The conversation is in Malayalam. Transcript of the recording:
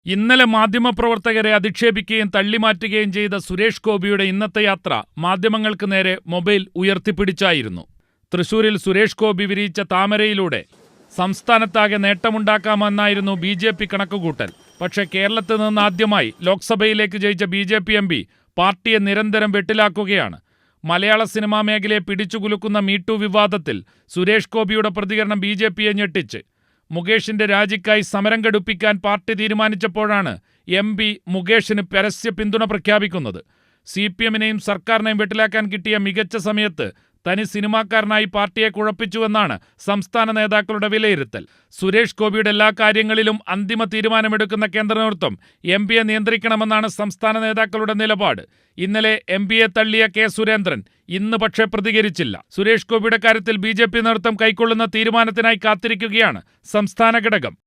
ഇന്നലെ മാധ്യമപ്രവർത്തകരെ അധിക്ഷേപിക്കുകയും തള്ളിമാറ്റുകയും ചെയ്ത സുരേഷ് ഗോപിയുടെ ഇന്നത്തെ യാത്ര മാധ്യമങ്ങൾക്ക് നേരെ മൊബൈൽ ഉയർത്തിപ്പിടിച്ചായിരുന്നു. തൃശൂരിൽ സുരേഷ് ഗോപി വിരിയിച്ച താമരയിലൂടെ സംസ്ഥാനത്താകെ നേട്ടമുണ്ടാക്കാമെന്നായിരുന്നു BJP കണക്കുകൂട്ടൽ. പക്ഷേ കേരളത്തിൽ നിന്ന് ആദ്യമായി ലോക്സഭയിലേക്ക് ജയിച്ച BJP MP പാർട്ടിയെ നിരന്തരം വെട്ടിലാക്കുകയാണ്. മലയാള സിനിമാ മേഖലയെ പിടിച്ചുകുലുക്കുന്ന മീടു വിവാദത്തിൽ സുരേഷ് ഗോപിയുടെ പ്രതികരണം BJPയെ ഞെട്ടിച്ച്. മുകേഷിന്റെ രാജിക്കായി സമരം ഘടിപ്പിക്കാൻ പാർട്ടി തീരുമാനിച്ചപ്പോഴാണ് MP മുകേഷിന് പരസ്യ പിന്തുണ പ്രഖ്യാപിക്കുന്നത്. CPMനെയും സർക്കാരിനെയും വെട്ടിലാക്കാൻ കിട്ടിയ മികച്ച സമയത്ത് തനി സിനിമാക്കാരനായി പാർട്ടിയെ കുഴപ്പിച്ചുവെന്നാണ് സംസ്ഥാന നേതാക്കളുടെ വിലയിരുത്തൽ. സുരേഷ് ഗോപിയുടെ എല്ലാ കാര്യങ്ങളിലും അന്തിമ തീരുമാനമെടുക്കുന്ന കേന്ദ്ര നേതൃത്വം MPയെ നിയന്ത്രിക്കണമെന്നാണ് സംസ്ഥാന നേതാക്കളുടെ നിലപാട്. ഇന്നലെ MPയെ തള്ളിയ K. സുരേന്ദ്രൻ ഇന്ന് പക്ഷേ പ്രതികരിച്ചില്ല. സുരേഷ് ഗോപിയുടെ കാര്യത്തിൽ BJP നേതൃത്വം കൈക്കൊള്ളുന്ന തീരുമാനത്തിനായി കാത്തിരിക്കുകയാണ് സംസ്ഥാന ഘടകം.